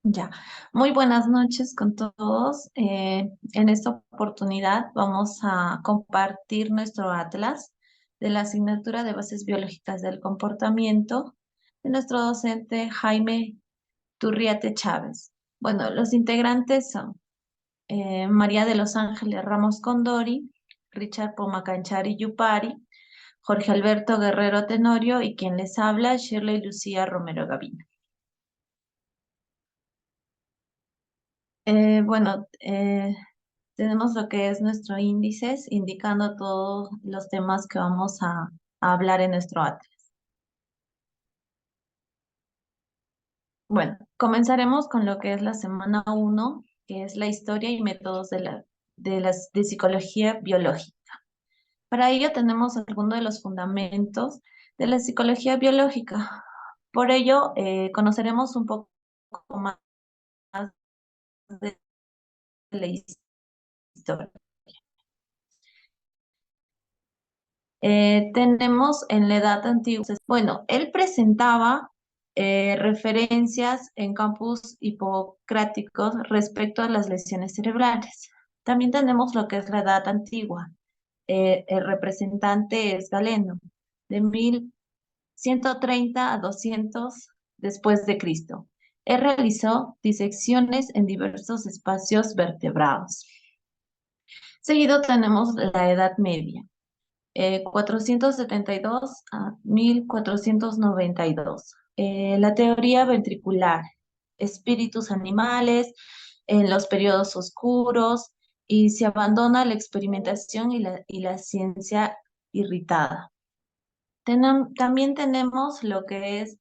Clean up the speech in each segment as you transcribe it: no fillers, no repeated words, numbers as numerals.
Ya, muy buenas noches con todos. En esta oportunidad vamos a compartir nuestro atlas de la asignatura de Bases Biológicas del Comportamiento de nuestro docente Jaime Turriate Chávez. Bueno, los integrantes son María de los Ángeles Ramos Condori, Richard Pomacanchari Yupari, Jorge Alberto Guerrero Tenorio y quien les habla, Shirley Lucía Romero Gavina. Bueno, tenemos lo que es nuestro índices, indicando todos los temas que vamos a hablar en nuestro atlas. Bueno, comenzaremos con lo que es la semana 1, que es la historia y métodos de psicología biológica. Para ello tenemos algunos de los fundamentos de la psicología biológica. Por ello, conoceremos un poco más de la historia. Tenemos en la edad antigua, bueno, él presentaba referencias en campos hipocráticos respecto a las lesiones cerebrales. También tenemos lo que es la edad antigua. El representante es Galeno, de 1130 a 200 después de Cristo. Él realizó disecciones en diversos espacios vertebrados. Seguido tenemos la Edad Media. 472 a 1492. La teoría ventricular, espíritus animales en los periodos oscuros y se abandona la experimentación y la ciencia irritada. También tenemos lo que es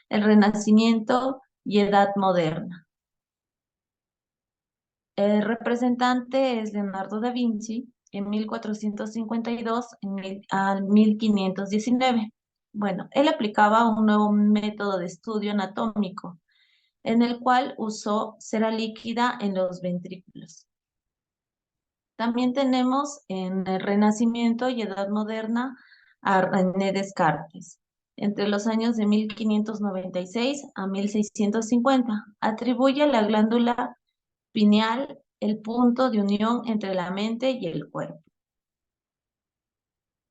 el Renacimiento y Edad Moderna. El representante es Leonardo da Vinci en 1452 al 1519. Bueno, él aplicaba un nuevo método de estudio anatómico, en el cual usó cera líquida en los ventrículos. También tenemos en el Renacimiento y Edad Moderna a René Descartes, entre los años de 1596 a 1650. Atribuye a la glándula pineal el punto de unión entre la mente y el cuerpo.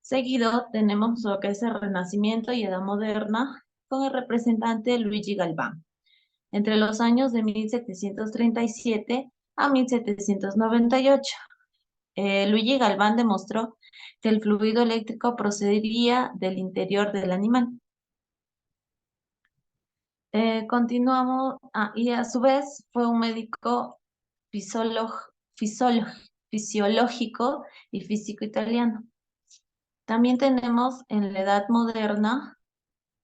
Seguido tenemos lo que es el Renacimiento y Edad Moderna con el representante Luigi Galván, entre los años de 1737 a 1798. Luigi Galván demostró que el fluido eléctrico procedería del interior del animal. Continuamos, y a su vez fue un médico fisiológico y físico italiano. También tenemos en la Edad Moderna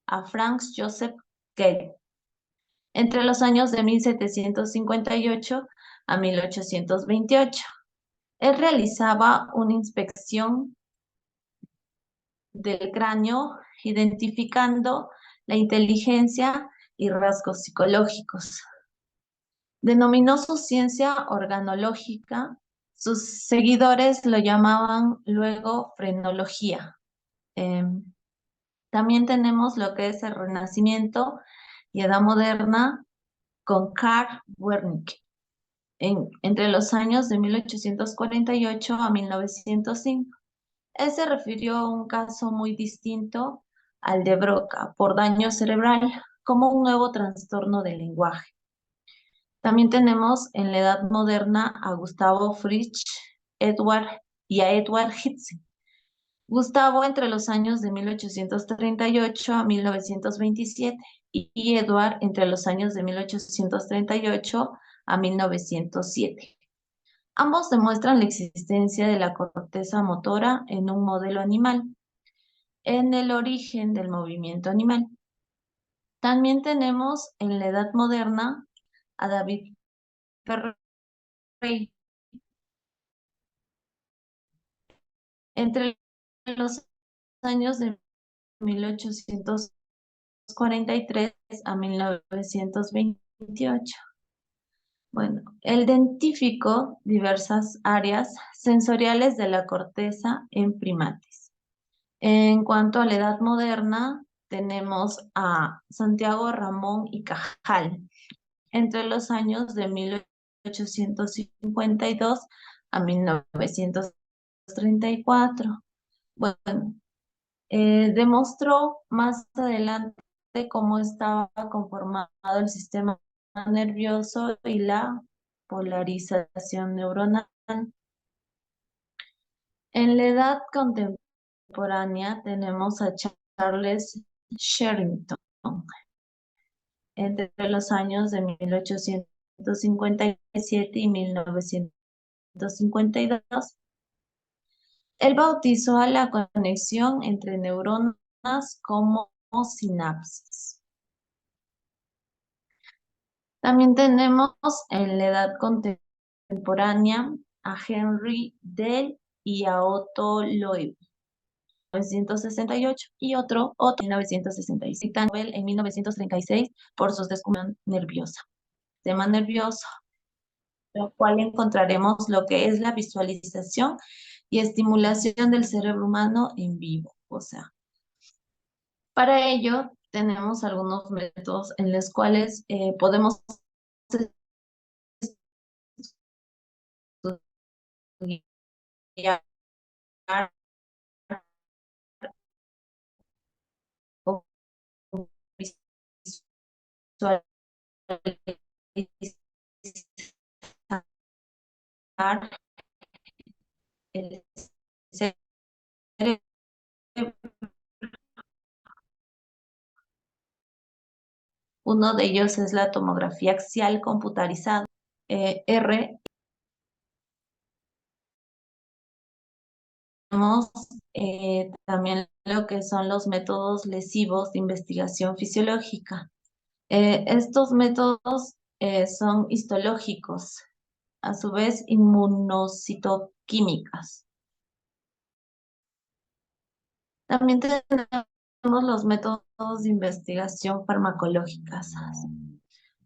a Franz Joseph Gell, entre los años de 1758 a 1828. Él realizaba una inspección del cráneo, identificando la inteligencia y rasgos psicológicos. Denominó su ciencia organológica. Sus seguidores lo llamaban luego frenología. También tenemos lo que es el Renacimiento y Edad Moderna con Karl Wernicke, entre los años de 1848 a 1905. Él se refirió a un caso muy distinto al de Broca por daño cerebral como un nuevo trastorno del lenguaje. También tenemos en la Edad Moderna a Gustavo Frisch y a Edward Hitze. Gustavo entre los años de 1838 a 1927 y Edward entre los años de 1838 a 1907. Ambos demuestran la existencia de la corteza motora en un modelo animal, en el origen del movimiento animal. También tenemos en la Edad Moderna a David Perrey. Entre los años de 1843 a 1928. Bueno, él identificó diversas áreas sensoriales de la corteza en primates. En cuanto a la edad moderna, tenemos a Santiago Ramón y Cajal. entre los años de 1852 a 1934. Bueno, demostró más adelante cómo estaba conformado el sistema nervioso y la polarización neuronal. En la edad contemporánea tenemos a Charles Sherrington entre los años de 1857 y 1952. Él bautizó a la conexión entre neuronas como sinapsis. También tenemos en la edad contemporánea a Henry Dell y a Otto Loew, 1968, y otro en 1966, Nobel en 1936 por sus descubrimientos nerviosa, sistema nervioso, lo cual encontraremos lo que es la visualización y estimulación del cerebro humano en vivo. O sea, para ello tenemos algunos métodos en los cuales podemos estudiar o visualizar el cerebro. Uno de ellos es la tomografía axial computarizada, R. Tenemos también lo que son los métodos lesivos de investigación fisiológica. Estos métodos son histológicos, a su vez inmunocitoquímicas. También tenemos los métodos de investigación farmacológicas.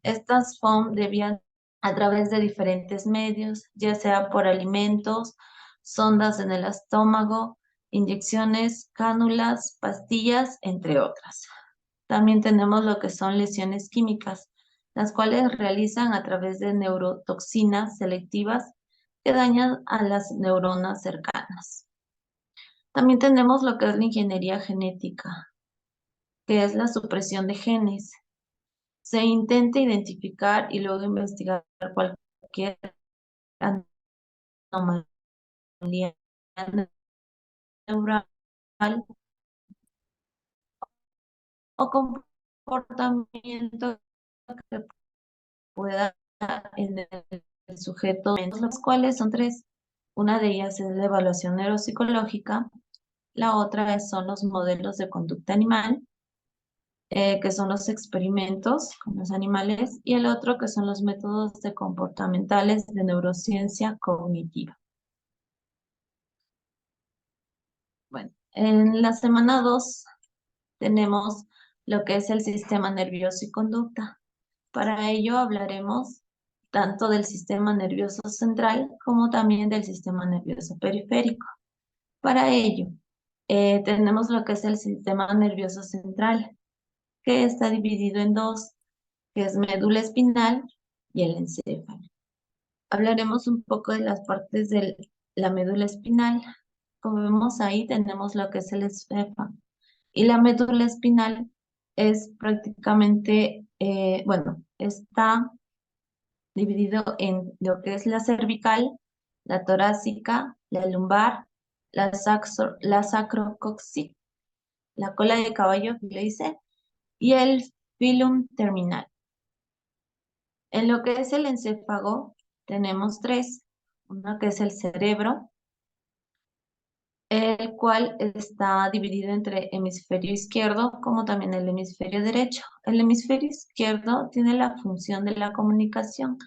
Estas son debian a través de diferentes medios, ya sea por alimentos, sondas en el estómago, inyecciones, cánulas, pastillas, entre otras. También tenemos lo que son lesiones químicas, las cuales realizan a través de neurotoxinas selectivas que dañan a las neuronas cercanas. También tenemos lo que es la ingeniería genética, que es la supresión de genes. Se intenta identificar y luego investigar cualquier anomalía neural o comportamiento que pueda en el sujeto, los cuales son tres. Una de ellas es la evaluación neuropsicológica, la otra son los modelos de conducta animal, que son los experimentos con los animales, y el otro que son los métodos de comportamentales de neurociencia cognitiva. Bueno, en la semana 2 tenemos lo que es el sistema nervioso y conducta. Para ello hablaremos tanto del sistema nervioso central como también del sistema nervioso periférico. Para ello, tenemos lo que es el sistema nervioso central, que está dividido en dos, que es médula espinal y el encéfalo. Hablaremos un poco de las partes de la médula espinal. Como vemos ahí, tenemos lo que es el encéfalo. Y la médula espinal es prácticamente, bueno, está dividido en lo que es la cervical, la torácica, la lumbar, la sacrocóccix, la cola de caballo que le dice, y el filum terminal. En lo que es el encéfago, tenemos tres. Uno que es el cerebro, el cual está dividido entre hemisferio izquierdo como también el hemisferio derecho. El hemisferio izquierdo tiene la función de la comunicación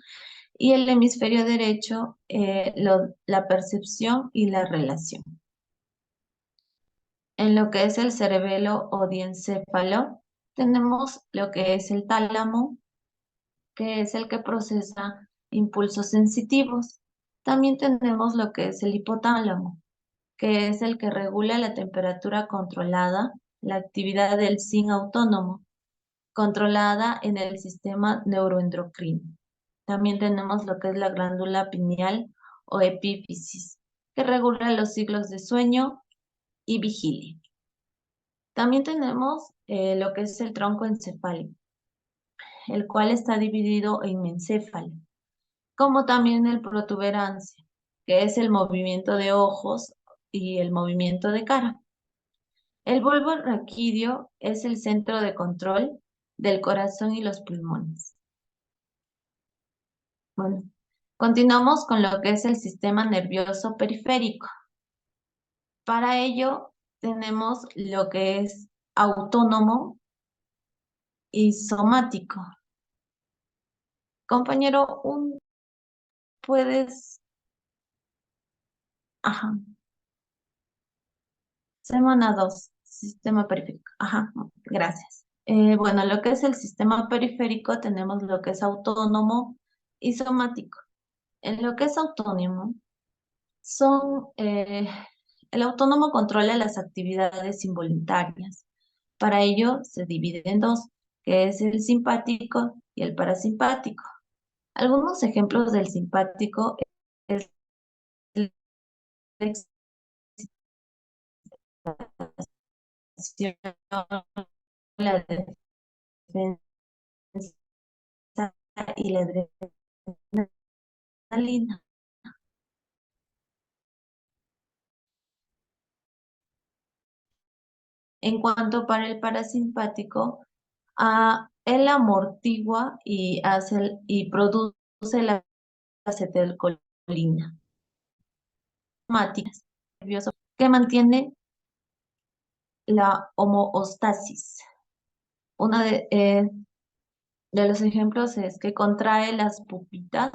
y el hemisferio derecho la percepción y la relación. En lo que es el cerebelo o diencéfalo, tenemos lo que es el tálamo, que es el que procesa impulsos sensitivos. También tenemos lo que es el hipotálamo, que es el que regula la temperatura controlada, la actividad del zinc autónomo, controlada en el sistema neuroendocrino. También tenemos lo que es la glándula pineal o epífisis, que regula los ciclos de sueño y vigilia. También tenemos lo que es el tronco encefálico, el cual está dividido en encéfalo, como también el protuberancia, que es el movimiento de ojos y el movimiento de cara. El bulbo raquídeo es el centro de control del corazón y los pulmones. Bueno, continuamos con lo que es el sistema nervioso periférico. Para ello tenemos lo que es autónomo y somático. Compañero, puedes... Ajá. Semana 2, sistema periférico. Ajá, gracias. Bueno, lo que es el sistema periférico tenemos lo que es autónomo y somático. En lo que es autónomo, son, el autónomo controla las actividades involuntarias. Para ello se divide en dos, que es el simpático y el parasimpático. Algunos ejemplos del simpático es la excitación, la defensa y la adrenalina. En cuanto para el parasimpático, él amortigua y y produce la acetilcolina, nervioso, que mantiene la homeostasis. Uno de los ejemplos es que contrae las pupilas,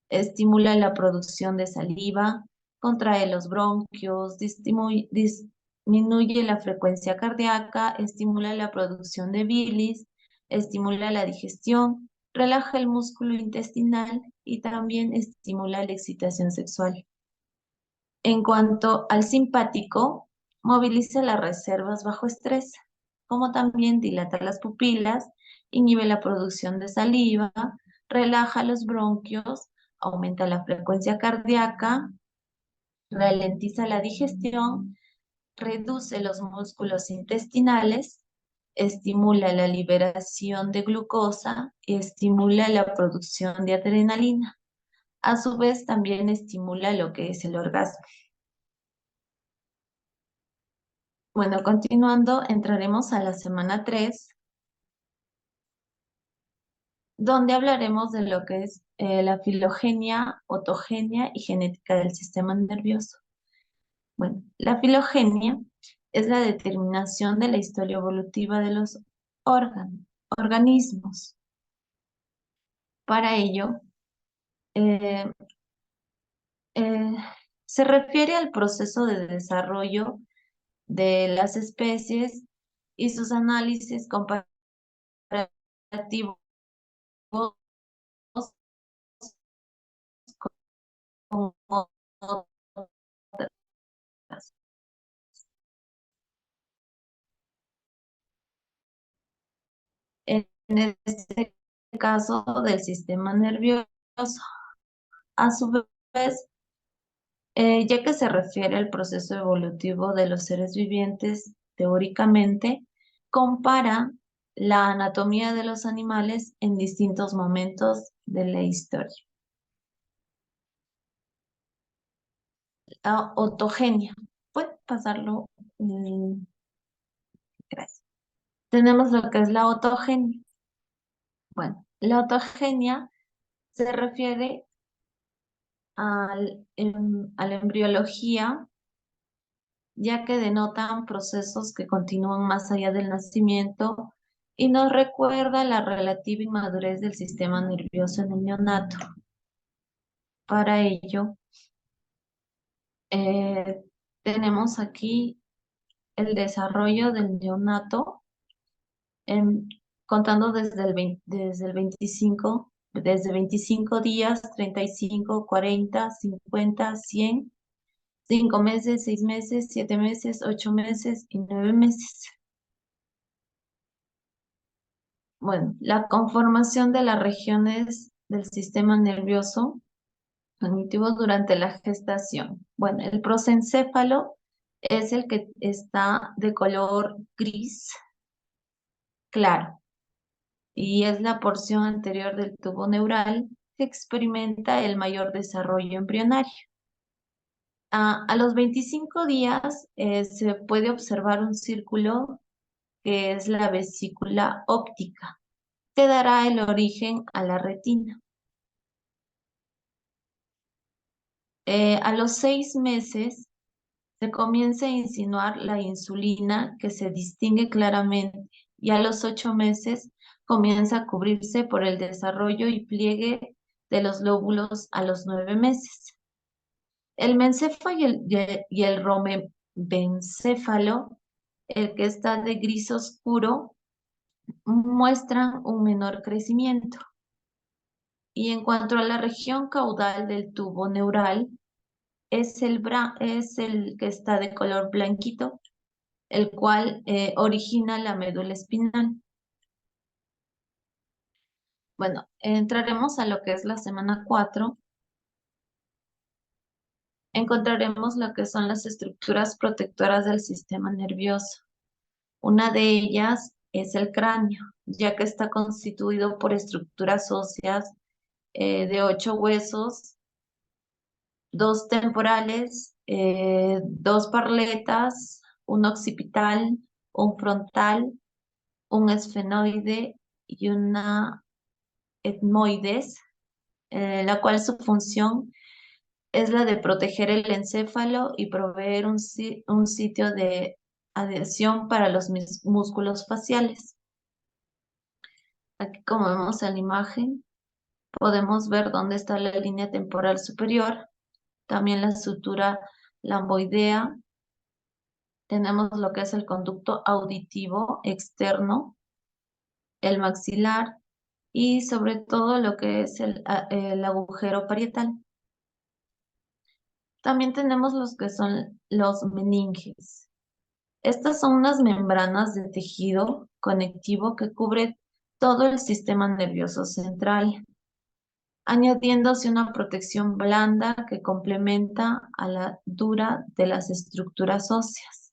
estimula la producción de saliva, contrae los bronquios, disminuye la frecuencia cardíaca, estimula la producción de bilis, estimula la digestión, relaja el músculo intestinal y también estimula la excitación sexual. En cuanto al simpático, moviliza las reservas bajo estrés, como también dilata las pupilas, inhibe la producción de saliva, relaja los bronquios, aumenta la frecuencia cardíaca, ralentiza la digestión, reduce los músculos intestinales, estimula la liberación de glucosa y estimula la producción de adrenalina. A su vez, también estimula lo que es el orgasmo. Bueno, continuando, entraremos a la semana 3, donde hablaremos de lo que es la filogenia, otogenia y genética del sistema nervioso. Bueno, la filogenia es la determinación de la historia evolutiva de los organismos. Para ello, eh, eh, se refiere al proceso de desarrollo de las especies y sus análisis comparativos con otras. En este caso del sistema nervioso, a su vez, ya que se refiere al proceso evolutivo de los seres vivientes, teóricamente, compara la anatomía de los animales en distintos momentos de la historia. La autogenia. Puede pasarlo. Gracias. Tenemos lo que es la autogenia. Bueno, la autogenia se refiere a la embriología, ya que denotan procesos que continúan más allá del nacimiento y nos recuerda la relativa inmadurez del sistema nervioso en el neonato. Para ello, eh, tenemos aquí el desarrollo del neonato, em, contando desde 25 días, 35, 40, 50, 100, 5 meses, 6 meses, 7 meses, 8 meses y 9 meses. Bueno, la conformación de las regiones del sistema nervioso cognitivo durante la gestación. Bueno, el prosencéfalo es el que está de color gris claro y es la porción anterior del tubo neural que experimenta el mayor desarrollo embrionario. A los 25 días se puede observar un círculo que es la vesícula óptica, que dará el origen a la retina. A los 6 meses se comienza a insinuar la insulina que se distingue claramente y a los 8 meses comienza a cubrirse por el desarrollo y pliegue de los lóbulos a los 9 meses. El mencéfalo y el romencephalo, el que está de gris oscuro, muestran un menor crecimiento. Y en cuanto a la región caudal del tubo neural, es el que está de color blanquito, el cual origina la médula espinal. Bueno, entraremos a lo que es la semana 4. Encontraremos lo que son las estructuras protectoras del sistema nervioso. Una de ellas es el cráneo, ya que está constituido por estructuras óseas de 8 huesos, dos temporales, dos parletas, un occipital, un frontal, un esfenoide y una etmoides, la cual su función es la de proteger el encéfalo y proveer un sitio de adhesión para los músculos faciales. Aquí, como vemos en la imagen, podemos ver dónde está la línea temporal superior, también la sutura lamboidea. Tenemos lo que es el conducto auditivo externo, el maxilar y sobre todo lo que es el agujero parietal. También tenemos los que son los meninges. Estas son unas membranas de tejido conectivo que cubre todo el sistema nervioso central, añadiéndose una protección blanda que complementa a la dura de las estructuras óseas.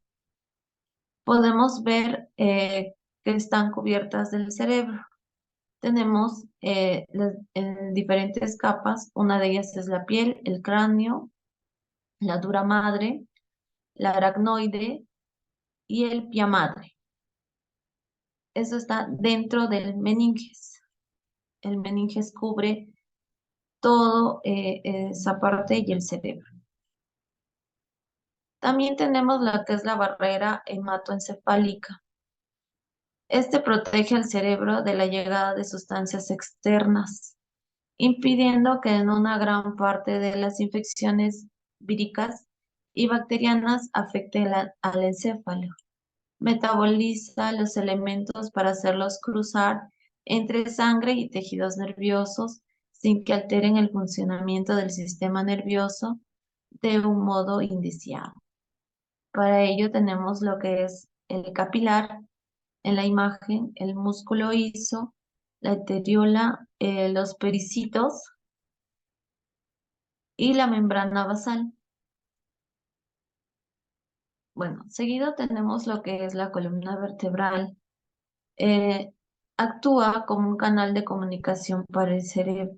Podemos ver que están cubiertas del cerebro. Tenemos en diferentes capas, una de ellas es la piel, el cráneo, la dura madre, la aracnoide y el pia madre. Eso está dentro del meninges. El meninges cubre todo esa parte y el cerebro. También tenemos la que es la barrera hematoencefálica. Este protege al cerebro de la llegada de sustancias externas, impidiendo que en una gran parte de las infecciones víricas y bacterianas afecte al encéfalo. Metaboliza los elementos para hacerlos cruzar entre sangre y tejidos nerviosos sin que alteren el funcionamiento del sistema nervioso de un modo indeseado. Para ello tenemos lo que es el capilar en la imagen, el músculo liso, la arteriola, los pericitos y la membrana basal. Bueno, seguido tenemos lo que es la columna vertebral. Eh, Actúa como un canal de comunicación para el cerebro.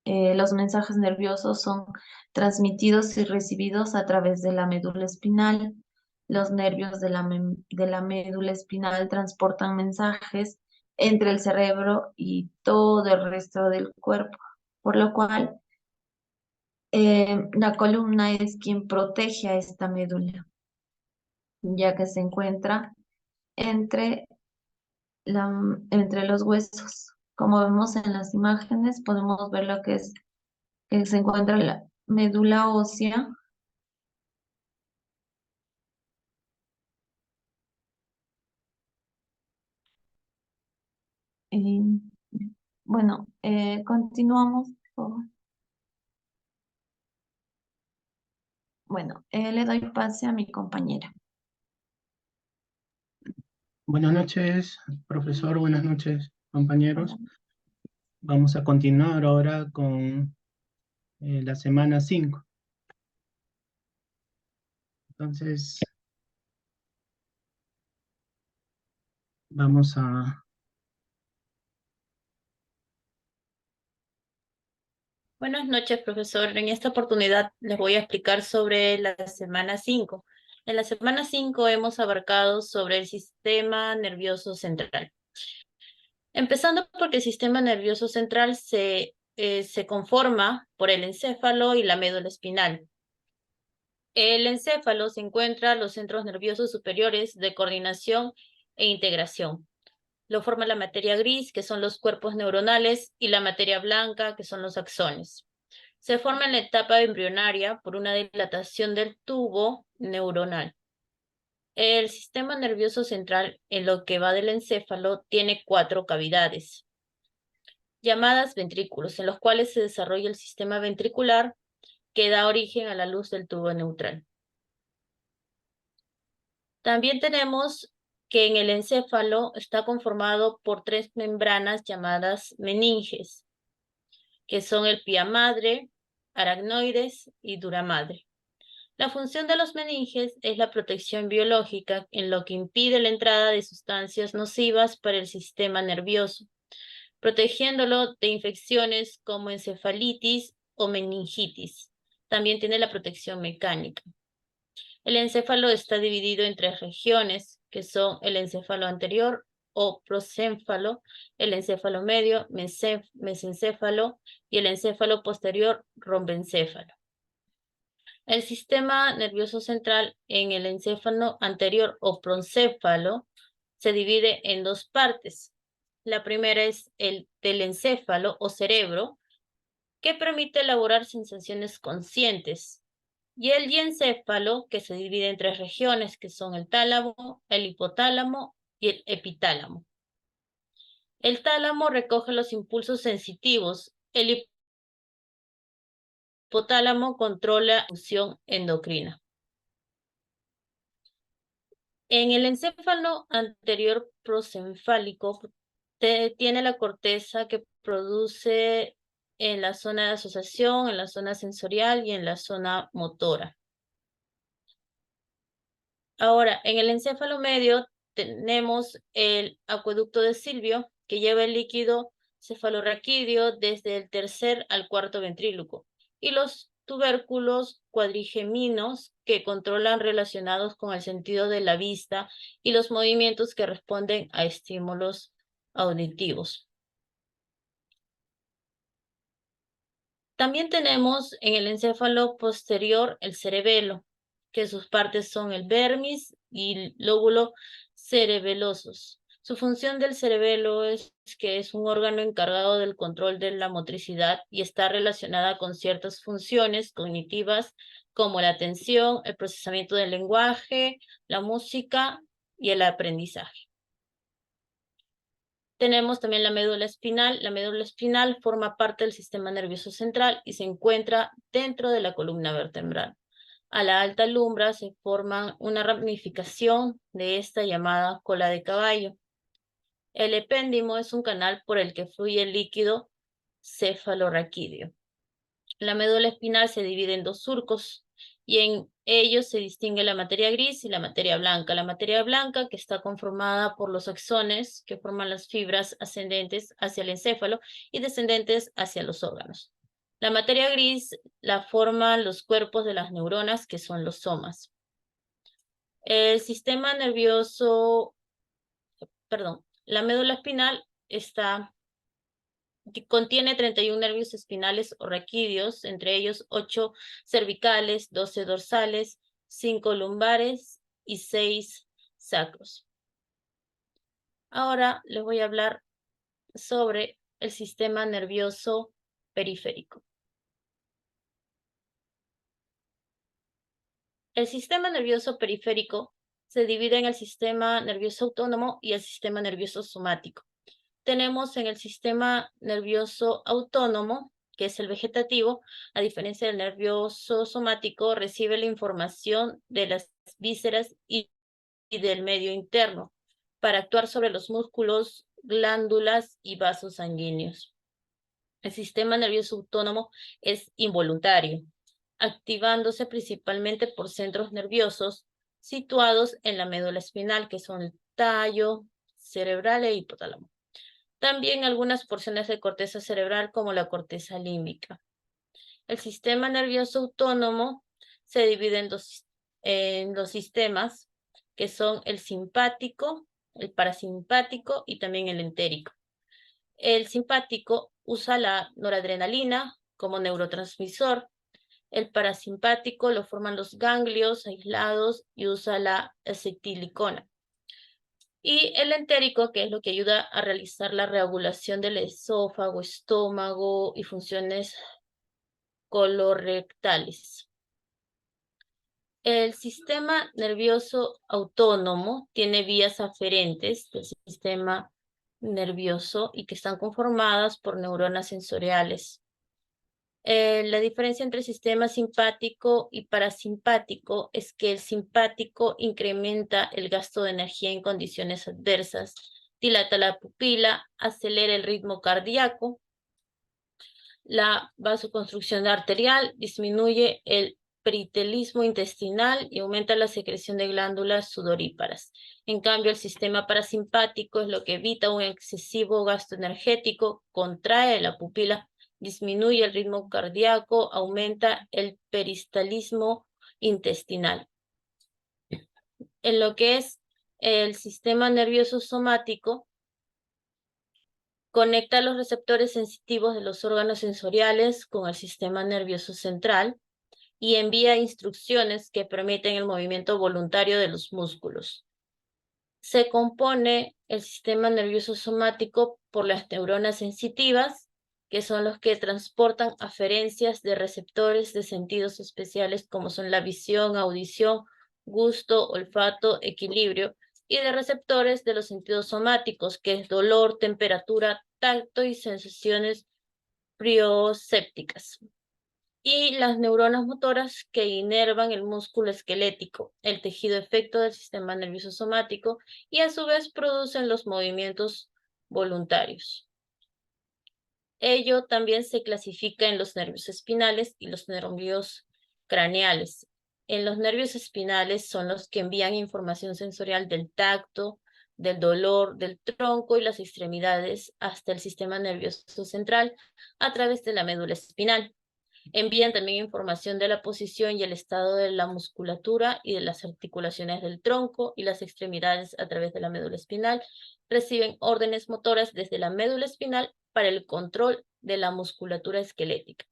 Los mensajes nerviosos son transmitidos y recibidos a través de la médula espinal. Los nervios de la médula espinal transportan mensajes entre el cerebro y todo el resto del cuerpo, por lo cual la columna es quien protege a esta médula, ya que se encuentra entre, entre los huesos. Como vemos en las imágenes, podemos ver lo que se encuentra la médula ósea. eh, bueno, continuamos, por favor. Bueno, le doy pase a mi compañera. Buenas noches, profesor. Buenas noches, compañeros. Vamos a continuar ahora con la semana 5. Entonces, vamos a... Buenas noches, profesor. En esta oportunidad les voy a explicar sobre la semana 5. En la semana 5 hemos abarcado sobre el sistema nervioso central. Empezando porque el sistema nervioso central se conforma por el encéfalo y la médula espinal. El encéfalo se encuentra en los centros nerviosos superiores de coordinación e integración. Lo forma la materia gris, que son los cuerpos neuronales, y la materia blanca, que son los axones. Se forma en la etapa embrionaria por una dilatación del tubo neuronal. El sistema nervioso central, en lo que va del encéfalo, tiene 4 cavidades, llamadas ventrículos, en los cuales se desarrolla el sistema ventricular que da origen a la luz del tubo neutral. También tenemos que en el encéfalo está conformado por 3 membranas llamadas meninges, que son el pía madre, aracnoides y dura madre. La función de los meninges es la protección biológica, en lo que impide la entrada de sustancias nocivas para el sistema nervioso, protegiéndolo de infecciones como encefalitis o meningitis. También tiene la protección mecánica. El encéfalo está dividido en 3 regiones, que son el encéfalo anterior o procénfalo, el encéfalo medio, mesencéfalo, y el encéfalo posterior, rombencéfalo. El sistema nervioso central en el encéfalo anterior o procénfalo se divide en 2 partes. La primera es el telencéfalo o cerebro, que permite elaborar sensaciones conscientes. Y el diencéfalo, que se divide en 3 regiones, que son el tálamo, el hipotálamo y el epitálamo. El tálamo recoge los impulsos sensitivos. El hipotálamo controla la función endocrina. En el encéfalo anterior prosencefálico tiene la corteza que produce en la zona de asociación, en la zona sensorial y en la zona motora. Ahora, en el encéfalo medio tenemos el acueducto de Silvio, que lleva el líquido cefalorraquídeo desde el tercer al cuarto ventríloco, y los tubérculos cuadrigeminos que controlan relacionados con el sentido de la vista y los movimientos que responden a estímulos auditivos. También tenemos en el encéfalo posterior el cerebelo, que sus partes son el vermis y el lóbulo cerebelosos. Su función del cerebelo es que es un órgano encargado del control de la motricidad y está relacionada con ciertas funciones cognitivas como la atención, el procesamiento del lenguaje, la música y el aprendizaje. Tenemos también la médula espinal. La médula espinal forma parte del sistema nervioso central y se encuentra dentro de la columna vertebral. A la alta alumbra se forma una ramificación de esta llamada cola de caballo. El epéndimo es un canal por el que fluye el líquido cefalorraquídeo. La médula espinal se divide en 2 surcos y en ellos se distingue la materia gris y la materia blanca. La materia blanca, que está conformada por los axones, que forman las fibras ascendentes hacia el encéfalo y descendentes hacia los órganos. La materia gris la forman los cuerpos de las neuronas, que son los somas. El sistema nervioso, la médula espinal contiene 31 nervios espinales o raquídeos, entre ellos 8 cervicales, 12 dorsales, 5 lumbares y 6 sacros. Ahora les voy a hablar sobre el sistema nervioso periférico. El sistema nervioso periférico se divide en el sistema nervioso autónomo y el sistema nervioso somático. Tenemos en el sistema nervioso autónomo, que es el vegetativo, a diferencia del nervioso somático, recibe la información de las vísceras y del medio interno para actuar sobre los músculos, glándulas y vasos sanguíneos. El sistema nervioso autónomo es involuntario, activándose principalmente por centros nerviosos situados en la médula espinal, que son el tallo cerebral e hipotálamo. También algunas porciones de corteza cerebral, como la corteza límbica. El sistema nervioso autónomo se divide en dos sistemas, que son el simpático, el parasimpático y también el entérico. El simpático usa la noradrenalina como neurotransmisor. El parasimpático lo forman los ganglios aislados y usa la acetilicona. Y el entérico, que es lo que ayuda a realizar la regulación del esófago, estómago y funciones colorectales. El sistema nervioso autónomo tiene vías aferentes del sistema nervioso y que están conformadas por neuronas sensoriales. La diferencia entre el sistema simpático y parasimpático es que el simpático incrementa el gasto de energía en condiciones adversas, dilata la pupila, acelera el ritmo cardíaco, la vasoconstricción arterial, disminuye el peritelismo intestinal y aumenta la secreción de glándulas sudoríparas. En cambio, el sistema parasimpático es lo que evita un excesivo gasto energético, contrae la pupila, disminuye el ritmo cardíaco, aumenta el peristalismo intestinal. En lo que es el sistema nervioso somático, conecta los receptores sensitivos de los órganos sensoriales con el sistema nervioso central y envía instrucciones que permiten el movimiento voluntario de los músculos. Se compone el sistema nervioso somático por las neuronas sensitivas, que son los que transportan aferencias de receptores de sentidos especiales como son la visión, audición, gusto, olfato, equilibrio, y de receptores de los sentidos somáticos, que es dolor, temperatura, tacto y sensaciones proiócepticas. Y las neuronas motoras que inervan el músculo esquelético, el tejido efecto del sistema nervioso somático, y a su vez producen los movimientos voluntarios. Ello también se clasifica en los nervios espinales y los nervios craneales. En los nervios espinales son los que envían información sensorial del tacto, del dolor, del tronco y las extremidades hasta el sistema nervioso central a través de la médula espinal. Envían también información de la posición y el estado de la musculatura y de las articulaciones del tronco y las extremidades a través de la médula espinal. Reciben órdenes motoras desde la médula espinal para el control de la musculatura esquelética.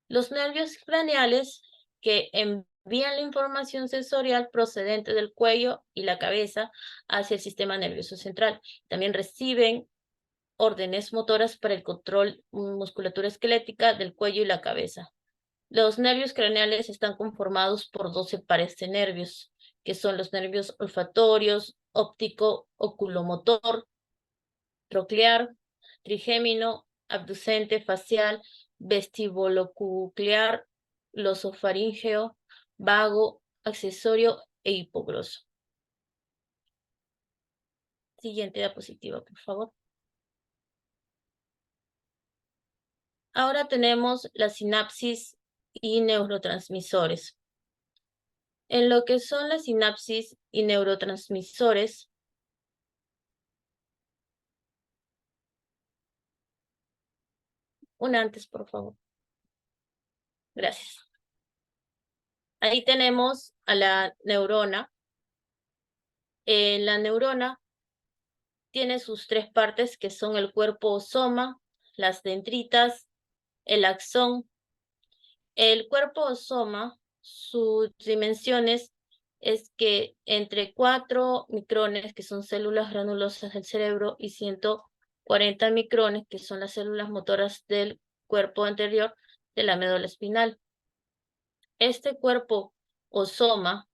Los nervios craneales, que envían la información sensorial procedente del cuello y la cabeza hacia el sistema nervioso central. También reciben órdenes motoras para el control musculatura esquelética del cuello y la cabeza. Los nervios craneales están conformados por 12 pares de nervios, que son los nervios olfatorios, óptico, oculomotor, troclear, trigémino, abducente, facial, vestibulocuclear, glosofaríngeo, vago, accesorio e hipogloso. Siguiente diapositiva, por favor. Ahora tenemos la sinapsis y neurotransmisores. En lo que son las sinapsis y neurotransmisores, una antes, por favor. Gracias. Ahí tenemos a la neurona. La neurona tiene sus tres partes, que son el cuerpo soma, las dendritas, el axón. El cuerpo soma, sus dimensiones es que entre 4 micrones, que son células granulosas del cerebro, y 140 micrones, que son las células motoras del cuerpo anterior de la médula espinal. Este cuerpo o soma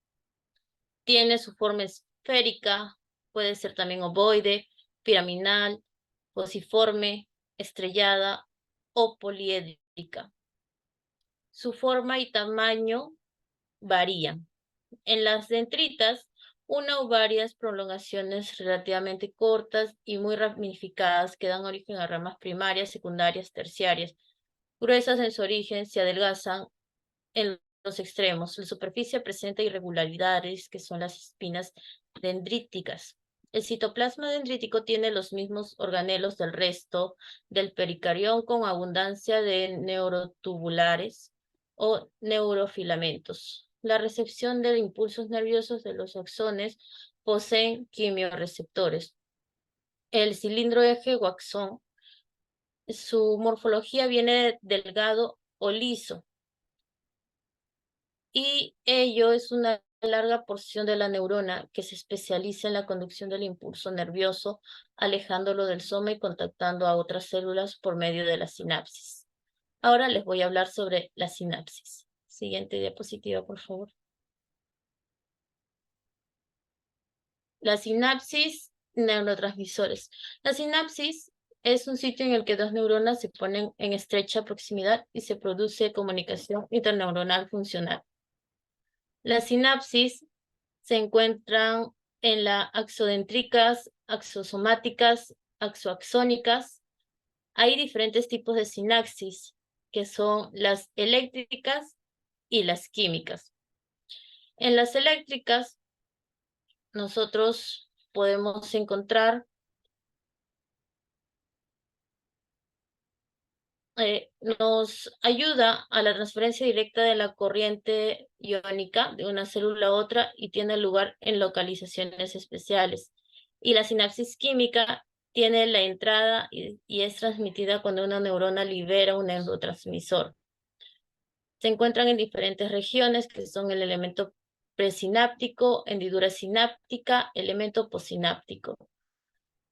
tiene su forma esférica, puede ser también ovoide, piramidal, fosiforme, estrellada o poliédrica. Su forma y tamaño varían. En las dendritas una o varias prolongaciones relativamente cortas y muy ramificadas que dan origen a ramas primarias, secundarias, terciarias. Gruesas en su origen, se adelgazan en los extremos. La superficie presenta irregularidades que son las espinas dendríticas. El citoplasma dendrítico tiene los mismos organelos del resto del pericarión con abundancia de neurotubulares o neurofilamentos. La recepción de impulsos nerviosos de los axones poseen quimioreceptores. El cilindro eje o axón, su morfología viene delgado o liso, y ello es una larga porción de la neurona que se especializa en la conducción del impulso nervioso, alejándolo del soma y contactando a otras células por medio de la sinapsis. Ahora les voy a hablar sobre la sinapsis. Siguiente diapositiva, por favor. La sinapsis, neurotransmisores. La sinapsis es un sitio en el que dos neuronas se ponen en estrecha proximidad y se produce comunicación interneuronal funcional. Las sinapsis se encuentran en las axodéntricas, axosomáticas, axoaxónicas. Hay diferentes tipos de sinapsis, que son las eléctricas y las químicas. En las eléctricas, nosotros podemos encontrar nos ayuda a la transferencia directa de la corriente iónica de una célula a otra y tiene lugar en localizaciones especiales. Y la sinapsis química tiene la entrada y es transmitida cuando una neurona libera un neurotransmisor. Se encuentran en diferentes regiones que son el elemento presináptico, hendidura sináptica, elemento posináptico.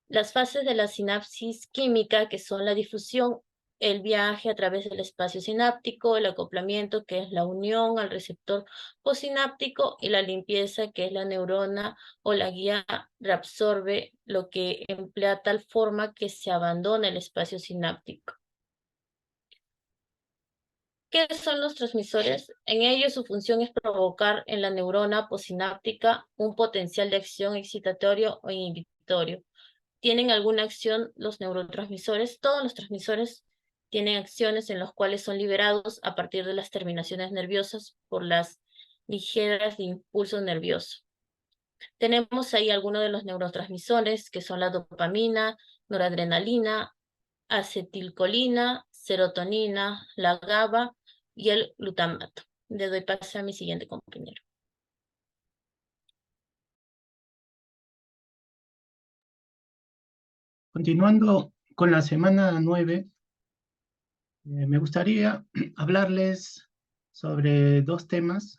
Las fases de la sinapsis química, que son la difusión, el viaje a través del espacio sináptico, el acoplamiento, que es la unión al receptor postsináptico, y la limpieza, que es la neurona o la guía reabsorbe, lo que emplea tal forma que se abandona el espacio sináptico. ¿Qué son los transmisores? En ellos su función es provocar en la neurona postsináptica un potencial de acción excitatorio o inhibitorio. ¿Tienen alguna acción los neurotransmisores? Todos los transmisores tienen acciones en las cuales son liberados a partir de las terminaciones nerviosas por las ligeras de impulso nervioso. Tenemos ahí algunos de los neurotransmisores, que son la dopamina, noradrenalina, acetilcolina, serotonina, la GABA y el glutamato. Le doy paso a mi siguiente compañero. Continuando con la semana 9, me gustaría hablarles sobre dos temas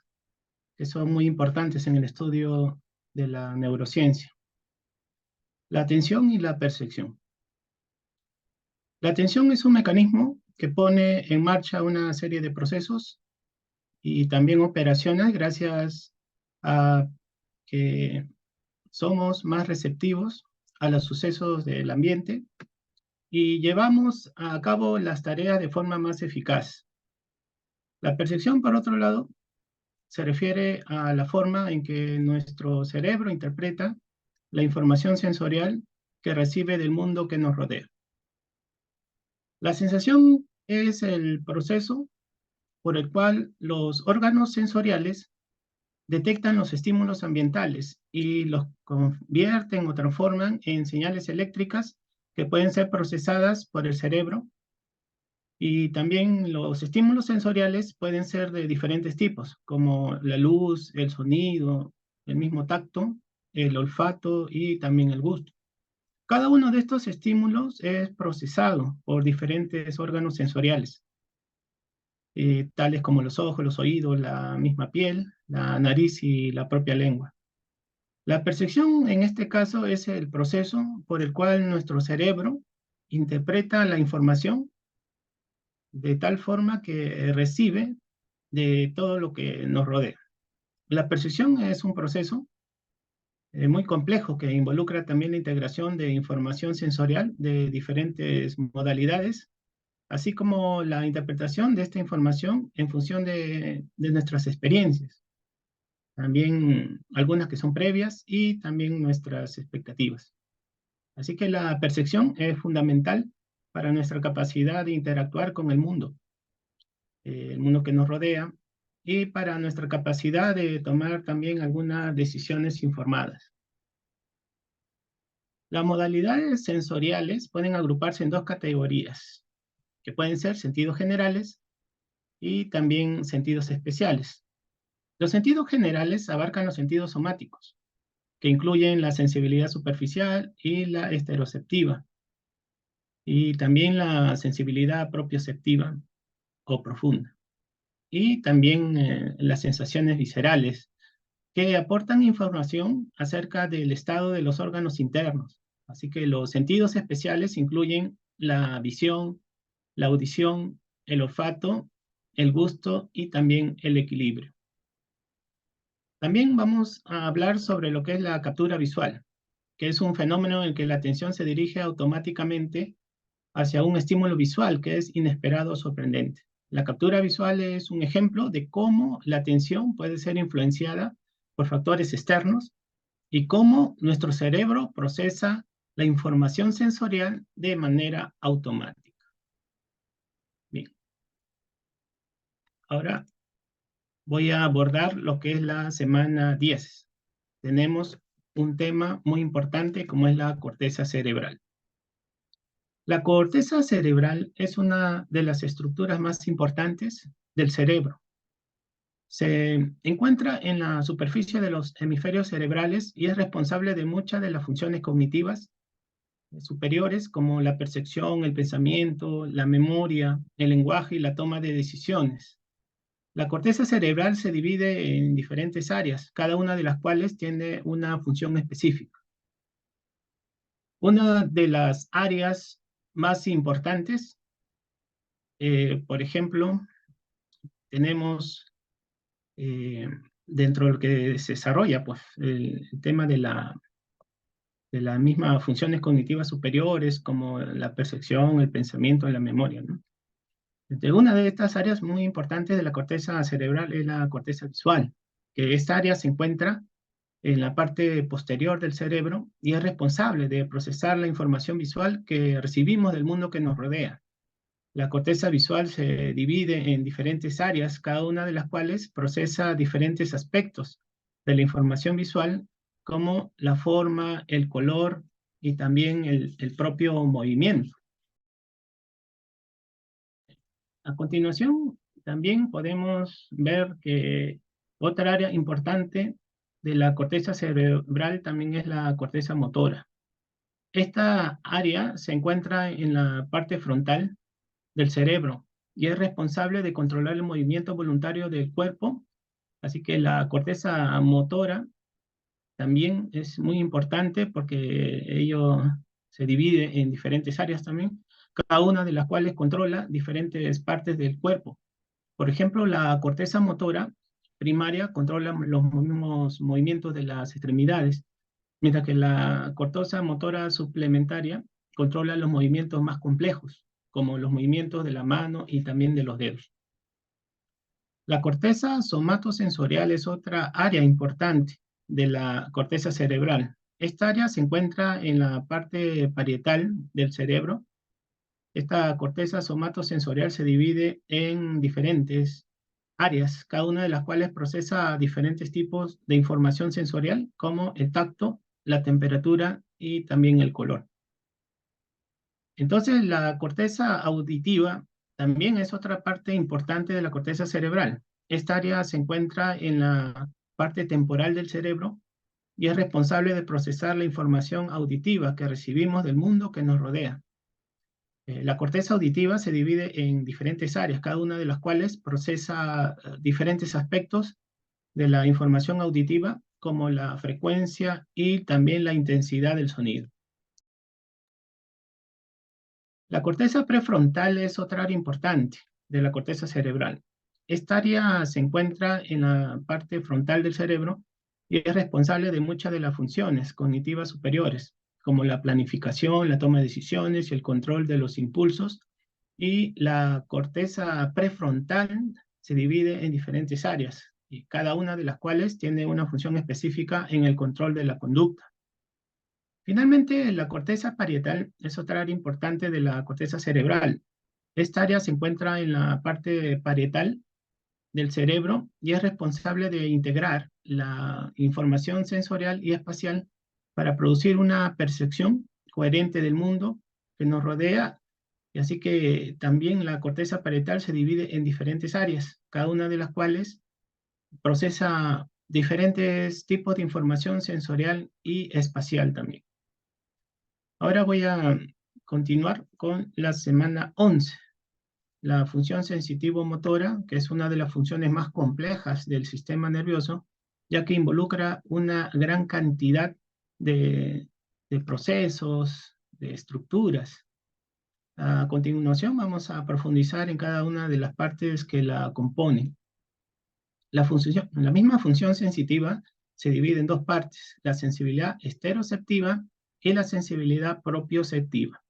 que son muy importantes en el estudio de la neurociencia: la atención y la percepción. La atención es un mecanismo que pone en marcha una serie de procesos y también operaciones gracias a que somos más receptivos a los sucesos del ambiente y llevamos a cabo las tareas de forma más eficaz. La percepción, por otro lado, se refiere a la forma en que nuestro cerebro interpreta la información sensorial que recibe del mundo que nos rodea. La sensación es el proceso por el cual los órganos sensoriales detectan los estímulos ambientales y los convierten o transforman en señales eléctricas que pueden ser procesadas por el cerebro. Y también los estímulos sensoriales pueden ser de diferentes tipos, como la luz, el sonido, el mismo tacto, el olfato y también el gusto. Cada uno de estos estímulos es procesado por diferentes órganos sensoriales, tales como los ojos, los oídos, la misma piel, la nariz y la propia lengua. La percepción, en este caso, es el proceso por el cual nuestro cerebro interpreta la información de tal forma que recibe de todo lo que nos rodea. La percepción es un proceso muy complejo que involucra también la integración de información sensorial de diferentes modalidades, así como la interpretación de esta información en función de nuestras experiencias. también algunas que son previas y también nuestras expectativas. Así que la percepción es fundamental para nuestra capacidad de interactuar con el mundo que nos rodea, y para nuestra capacidad de tomar también algunas decisiones informadas. Las modalidades sensoriales pueden agruparse en dos categorías, que pueden ser sentidos generales y también sentidos especiales. Los sentidos generales abarcan los sentidos somáticos, que incluyen la sensibilidad superficial y la estereoceptiva, y también la sensibilidad propioceptiva o profunda, y también las sensaciones viscerales, que aportan información acerca del estado de los órganos internos. Así que los sentidos especiales incluyen la visión, la audición, el olfato, el gusto y también el equilibrio. También vamos a hablar sobre lo que es la captura visual, que es un fenómeno en el que la atención se dirige automáticamente hacia un estímulo visual que es inesperado o sorprendente. La captura visual es un ejemplo de cómo la atención puede ser influenciada por factores externos y cómo nuestro cerebro procesa la información sensorial de manera automática. Bien. Ahora voy a abordar lo que es la semana 10. Tenemos un tema muy importante como es la corteza cerebral. La corteza cerebral es una de las estructuras más importantes del cerebro. Se encuentra en la superficie de los hemisferios cerebrales y es responsable de muchas de las funciones cognitivas superiores como la percepción, el pensamiento, la memoria, el lenguaje y la toma de decisiones. La corteza cerebral se divide en diferentes áreas, cada una de las cuales tiene una función específica. Una de las áreas más importantes, por ejemplo, tenemos dentro de lo que se desarrolla, pues, el tema de las mismas funciones cognitivas superiores, como la percepción, el pensamiento y la memoria, ¿no? Una de estas áreas muy importantes de la corteza cerebral es la corteza visual, que esta área se encuentra en la parte posterior del cerebro y es responsable de procesar la información visual que recibimos del mundo que nos rodea. La corteza visual se divide en diferentes áreas, cada una de las cuales procesa diferentes aspectos de la información visual, como la forma, el color y también el propio movimiento. A continuación, también podemos ver que otra área importante de la corteza cerebral también es la corteza motora. Esta área se encuentra en la parte frontal del cerebro y es responsable de controlar el movimiento voluntario del cuerpo. Así que la corteza motora también es muy importante porque ello se divide en diferentes áreas también, cada una de las cuales controla diferentes partes del cuerpo. Por ejemplo, la corteza motora primaria controla los mismos movimientos de las extremidades, mientras que la corteza motora suplementaria controla los movimientos más complejos, como los movimientos de la mano y también de los dedos. La corteza somatosensorial es otra área importante de la corteza cerebral. Esta área se encuentra en la parte parietal del cerebro. Esta corteza somatosensorial se divide en diferentes áreas, cada una de las cuales procesa diferentes tipos de información sensorial, como el tacto, la temperatura y también el color. Entonces, la corteza auditiva también es otra parte importante de la corteza cerebral. Esta área se encuentra en la parte temporal del cerebro y es responsable de procesar la información auditiva que recibimos del mundo que nos rodea. La corteza auditiva se divide en diferentes áreas, cada una de las cuales procesa diferentes aspectos de la información auditiva, como la frecuencia y también la intensidad del sonido. La corteza prefrontal es otra área importante de la corteza cerebral. Esta área se encuentra en la parte frontal del cerebro y es responsable de muchas de las funciones cognitivas superiores, como la planificación, la toma de decisiones y el control de los impulsos. Y la corteza prefrontal se divide en diferentes áreas, y cada una de las cuales tiene una función específica en el control de la conducta. Finalmente, la corteza parietal es otra área importante de la corteza cerebral. Esta área se encuentra en la parte parietal del cerebro y es responsable de integrar la información sensorial y espacial para producir una percepción coherente del mundo que nos rodea. Y así que también la corteza parietal se divide en diferentes áreas, cada una de las cuales procesa diferentes tipos de información sensorial y espacial también. Ahora voy a continuar con la semana 11. La función sensitivo-motora, que es una de las funciones más complejas del sistema nervioso, ya que involucra una gran cantidad de procesos, de estructuras. A continuación vamos a profundizar en cada una de las partes que la componen. La misma función sensitiva se divide en dos partes, la sensibilidad esteroceptiva y la sensibilidad propioceptiva.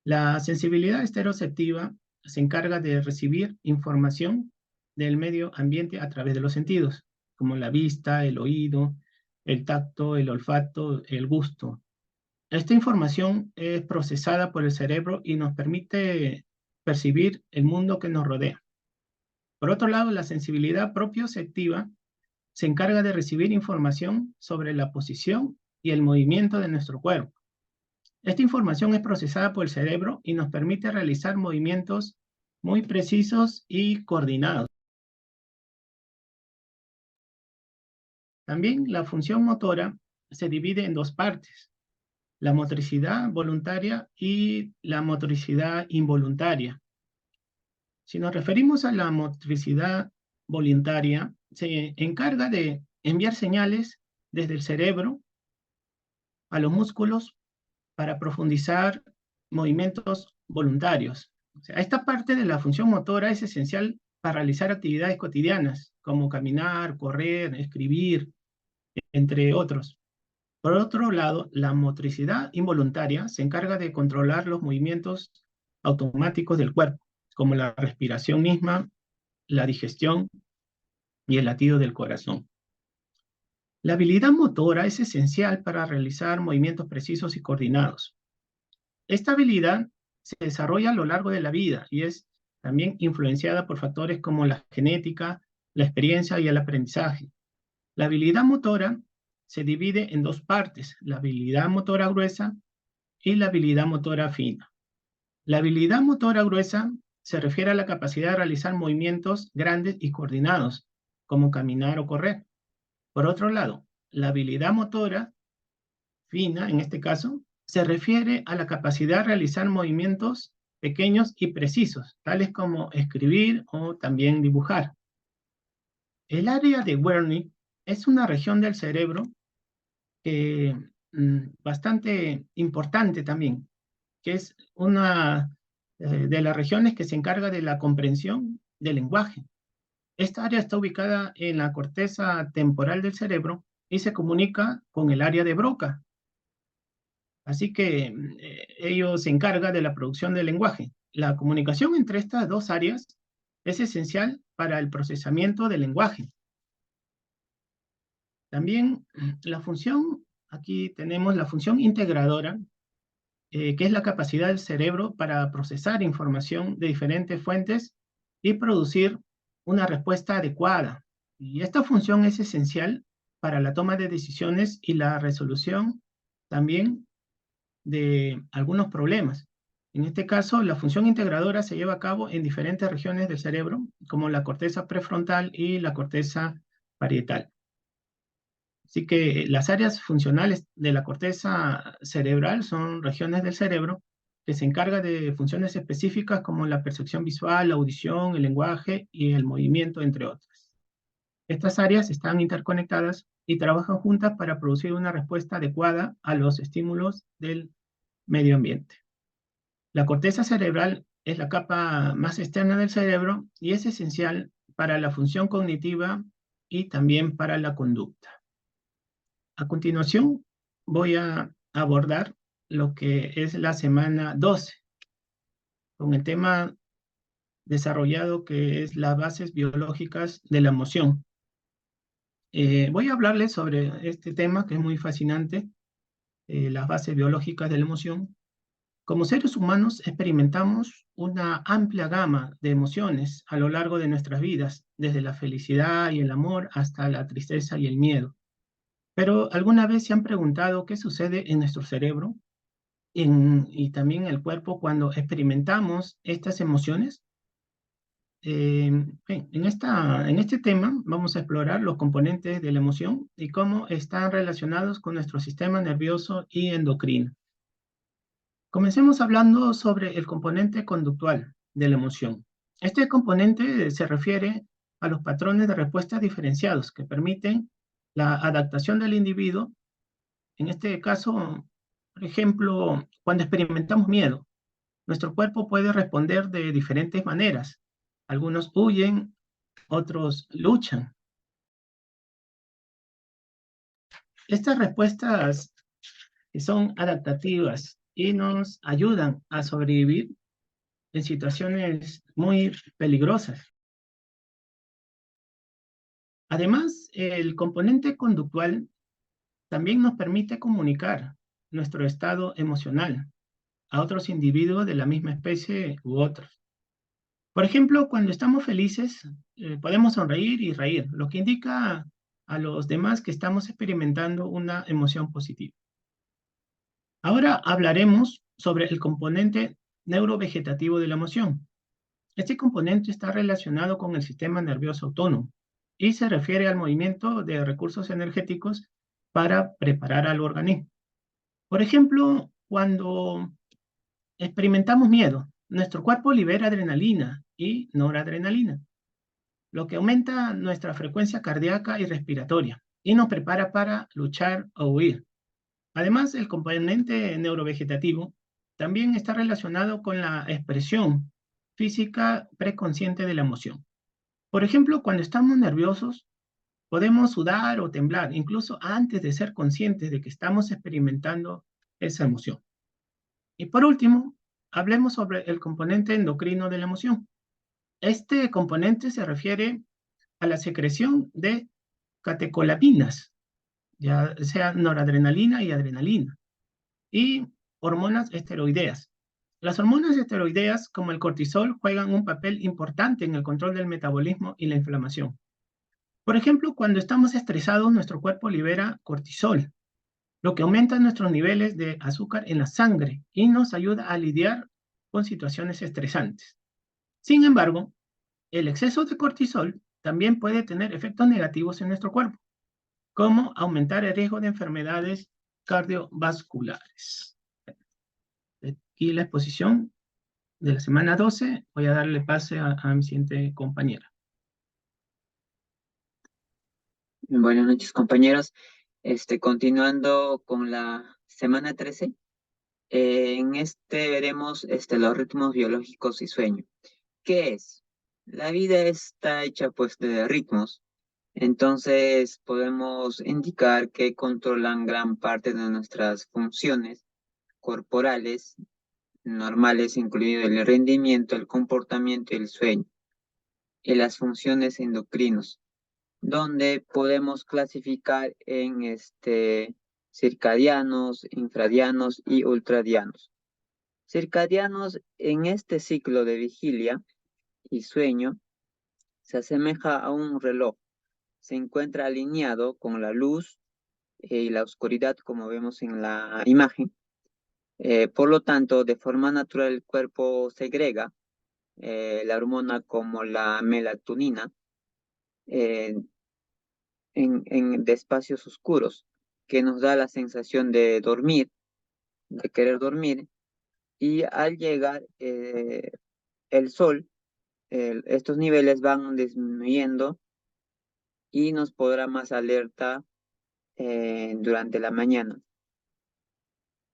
La sensibilidad esteroceptiva se encarga de recibir información del medio ambiente a través de los sentidos, como la vista, el oído, el tacto, el olfato, el gusto. Esta información es procesada por el cerebro y nos permite percibir el mundo que nos rodea. Por otro lado, la sensibilidad propioceptiva se encarga de recibir información sobre la posición y el movimiento de nuestro cuerpo. Esta información es procesada por el cerebro y nos permite realizar movimientos muy precisos y coordinados. También la función motora se divide en dos partes, la motricidad voluntaria y la motricidad involuntaria. Si nos referimos a la motricidad voluntaria, se encarga de enviar señales desde el cerebro a los músculos para profundizar movimientos voluntarios. O sea, esta parte de la función motora es esencial para realizar actividades cotidianas, como caminar, correr, escribir, entre otros. Por otro lado, la motricidad involuntaria se encarga de controlar los movimientos automáticos del cuerpo, como la respiración misma, la digestión y el latido del corazón. La habilidad motora es esencial para realizar movimientos precisos y coordinados. Esta habilidad se desarrolla a lo largo de la vida y es también influenciada por factores como la genética, la experiencia y el aprendizaje. La habilidad motora se divide en dos partes, la habilidad motora gruesa y la habilidad motora fina. La habilidad motora gruesa se refiere a la capacidad de realizar movimientos grandes y coordinados, como caminar o correr. Por otro lado, la habilidad motora fina, en este caso, se refiere a la capacidad de realizar movimientos pequeños y precisos, tales como escribir o también dibujar. El área de Wernicke es una región del cerebro bastante importante también, que es una de las regiones que se encarga de la comprensión del lenguaje. Esta área está ubicada en la corteza temporal del cerebro y se comunica con el área de Broca. Así que ello se encarga de la producción del lenguaje. La comunicación entre estas dos áreas es esencial para el procesamiento del lenguaje. También la función, aquí tenemos la función integradora, que es la capacidad del cerebro para procesar información de diferentes fuentes y producir una respuesta adecuada. Y esta función es esencial para la toma de decisiones y la resolución también de algunos problemas. En este caso, la función integradora se lleva a cabo en diferentes regiones del cerebro, como la corteza prefrontal y la corteza parietal. Así que las áreas funcionales de la corteza cerebral son regiones del cerebro que se encargan de funciones específicas como la percepción visual, la audición, el lenguaje y el movimiento, entre otras. Estas áreas están interconectadas y trabajan juntas para producir una respuesta adecuada a los estímulos del medio ambiente. La corteza cerebral es la capa más externa del cerebro y es esencial para la función cognitiva y también para la conducta. A continuación, voy a abordar lo que es la semana 12, con el tema desarrollado que es las bases biológicas de la emoción. Voy a hablarles sobre este tema que es muy fascinante, las bases biológicas de la emoción. Como seres humanos experimentamos una amplia gama de emociones a lo largo de nuestras vidas, desde la felicidad y el amor hasta la tristeza y el miedo. Pero ¿alguna vez se han preguntado qué sucede en nuestro cerebro y también en el cuerpo cuando experimentamos estas emociones? Bien, en este tema vamos a explorar los componentes de la emoción y cómo están relacionados con nuestro sistema nervioso y endocrino. Comencemos hablando sobre el componente conductual de la emoción. Este componente se refiere a los patrones de respuesta diferenciados que permiten la adaptación del individuo. En este caso, por ejemplo, cuando experimentamos miedo, nuestro cuerpo puede responder de diferentes maneras. Algunos huyen, otros luchan. Estas respuestas son adaptativas y nos ayudan a sobrevivir en situaciones muy peligrosas. Además, el componente conductual también nos permite comunicar nuestro estado emocional a otros individuos de la misma especie u otros. Por ejemplo, cuando estamos felices, podemos sonreír y reír, lo que indica a los demás que estamos experimentando una emoción positiva. Ahora hablaremos sobre el componente neurovegetativo de la emoción. Este componente está relacionado con el sistema nervioso autónomo y se refiere al movimiento de recursos energéticos para preparar al organismo. Por ejemplo, cuando experimentamos miedo, nuestro cuerpo libera adrenalina y noradrenalina, lo que aumenta nuestra frecuencia cardíaca y respiratoria y nos prepara para luchar o huir. Además, el componente neurovegetativo también está relacionado con la expresión física preconsciente de la emoción. Por ejemplo, cuando estamos nerviosos, podemos sudar o temblar, incluso antes de ser conscientes de que estamos experimentando esa emoción. Y por último, hablemos sobre el componente endocrino de la emoción. Este componente se refiere a la secreción de catecolaminas, ya sea noradrenalina y adrenalina, y hormonas esteroideas. Las hormonas esteroideas, como el cortisol, juegan un papel importante en el control del metabolismo y la inflamación. Por ejemplo, cuando estamos estresados, nuestro cuerpo libera cortisol, lo que aumenta nuestros niveles de azúcar en la sangre y nos ayuda a lidiar con situaciones estresantes. Sin embargo, el exceso de cortisol también puede tener efectos negativos en nuestro cuerpo, como aumentar el riesgo de enfermedades cardiovasculares. Aquí la exposición de la semana 12. Voy a darle pase a mi siguiente compañera. Buenas noches, compañeros. Continuando con la semana 13, en este veremos los ritmos biológicos y sueño. ¿Qué es? La vida está hecha pues de ritmos, entonces podemos indicar que controlan gran parte de nuestras funciones corporales normales, incluido el rendimiento, el comportamiento y el sueño, y las funciones endocrinos, donde podemos clasificar en circadianos, infradianos y ultradianos. Circadianos en este ciclo de vigilia y sueño se asemeja a un reloj. Se encuentra alineado con la luz y la oscuridad, como vemos en la imagen. Por lo tanto, de forma natural el cuerpo segrega la hormona como la melatonina eh, de espacios oscuros, que nos da la sensación de dormir, de querer dormir, y al llegar el sol, estos niveles van disminuyendo y nos podrá más alerta durante la mañana.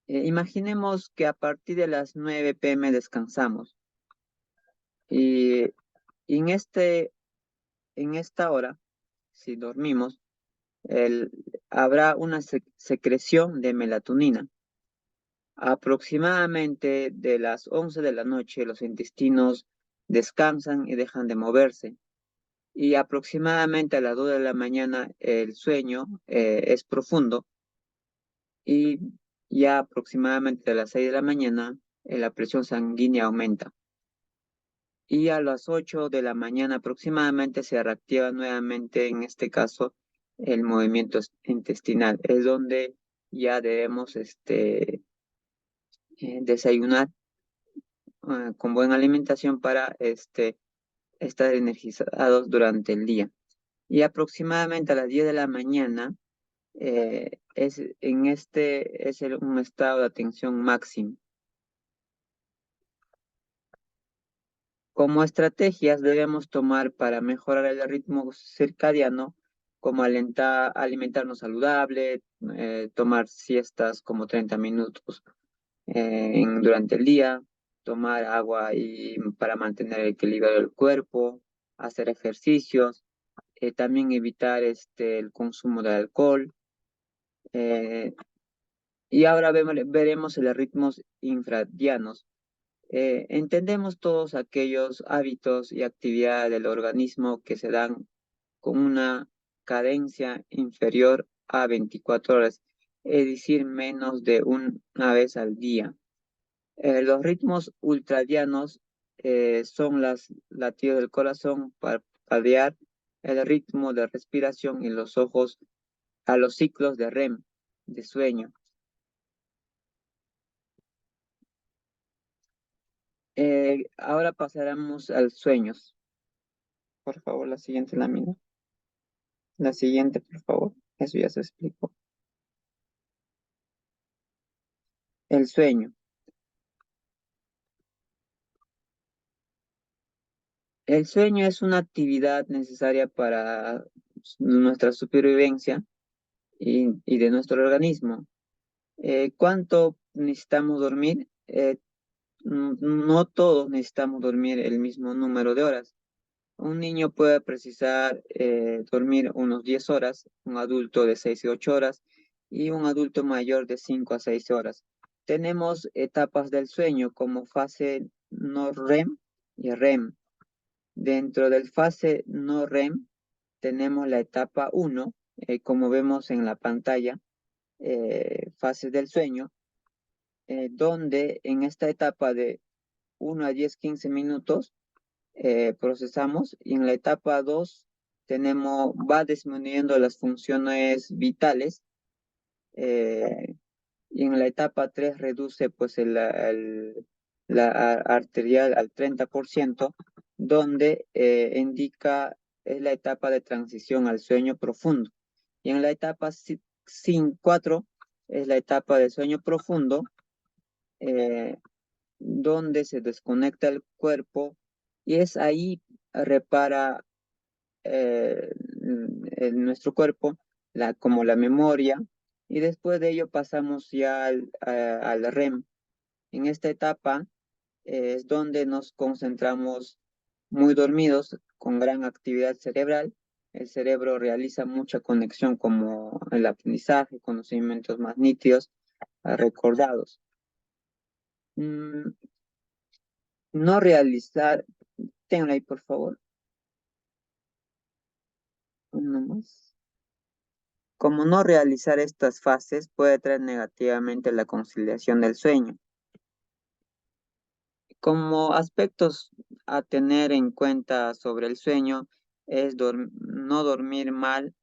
Imaginemos que a partir de las 9 p.m. descansamos y en, en esta hora, si dormimos, habrá una secreción de melatonina. Aproximadamente de las 11 de la noche los intestinos descansan y dejan de moverse. y aproximadamente a las 2 de la mañana el sueño es profundo y ya aproximadamente a las 6 de la mañana la presión sanguínea aumenta. Y a las 8 de la mañana aproximadamente se reactiva nuevamente, en este caso, el movimiento intestinal. Es donde ya debemos desayunar con buena alimentación para estar energizados durante el día. Y aproximadamente a las 10 de la mañana es un estado de atención máximo. Como estrategias debemos tomar para mejorar el ritmo circadiano, como alimentarnos saludable, tomar siestas como 30 minutos durante el día, tomar agua para mantener el equilibrio del cuerpo, hacer ejercicios, también evitar el consumo de alcohol. Y ahora veremos los ritmos infradianos. Entendemos todos aquellos hábitos y actividades del organismo que se dan con una cadencia inferior a 24 horas, es decir, menos de una vez al día. Los ritmos ultradianos son los latidos del corazón, parpadear, el ritmo de respiración y los ojos a los ciclos de REM, de sueño. Ahora pasaremos a los sueños. Por favor, la siguiente lámina. La siguiente, por favor. Eso ya se explicó. El sueño. El sueño es una actividad necesaria para nuestra supervivencia y de nuestro organismo. ¿Cuánto necesitamos dormir? No todos necesitamos dormir el mismo número de horas. Un niño puede precisar dormir unos 10 horas, un adulto de 6 y 8 horas y un adulto mayor de 5 a 6 horas. Tenemos etapas del sueño como fase no REM y REM. Dentro del fase no REM tenemos la etapa 1, como vemos en la pantalla, fase del sueño, donde en esta etapa de 1 a 10, 15 minutos procesamos, y en la etapa 2 va disminuyendo las funciones vitales, y en la etapa 3 reduce pues la arterial al 30%, donde indica es la etapa de transición al sueño profundo. Y en la etapa 4 es la etapa de sueño profundo, donde se desconecta el cuerpo y es ahí repara nuestro cuerpo, como la memoria, y después de ello pasamos ya al REM. En esta etapa es donde nos concentramos muy dormidos, con gran actividad cerebral. El cerebro realiza mucha conexión como el aprendizaje, conocimientos más nítidos, recordados. No realizar, tenlo ahí por favor. Uno más. Como no realizar estas fases puede traer negativamente la conciliación del sueño. Como aspectos a tener en cuenta sobre el sueño es no dormir mal,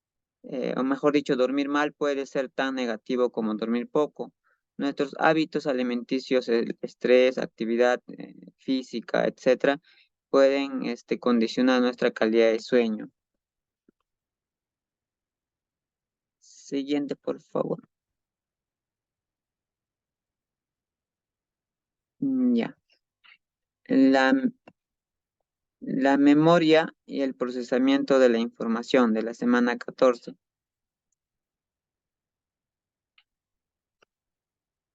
o mejor dicho, dormir mal puede ser tan negativo como dormir poco. Nuestros hábitos alimenticios, el estrés, actividad física, etcétera, pueden condicionar nuestra calidad de sueño. Siguiente, por favor. Ya. La memoria y el procesamiento de la información de la semana 14.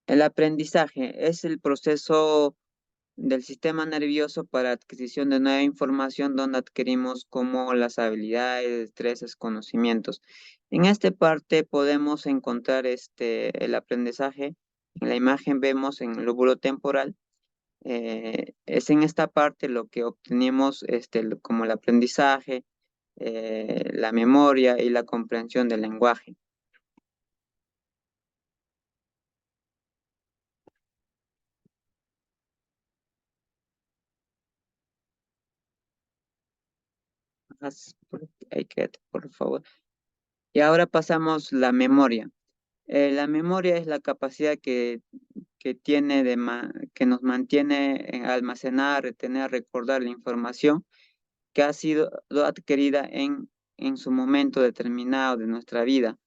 El aprendizaje es el proceso del sistema nervioso para adquisición de nueva información, donde adquirimos como las habilidades, destrezas, conocimientos. En esta parte podemos encontrar el aprendizaje. En la imagen vemos en el lóbulo temporal. Es en esta parte lo que obtenemos como el aprendizaje, la memoria y la comprensión del lenguaje. Ahí quédate, por favor. Y ahora pasamos la memoria. La memoria es la capacidad que tiene que nos mantiene en almacenar, retener, recordar la información que ha sido adquirida en su momento determinado de nuestra vida.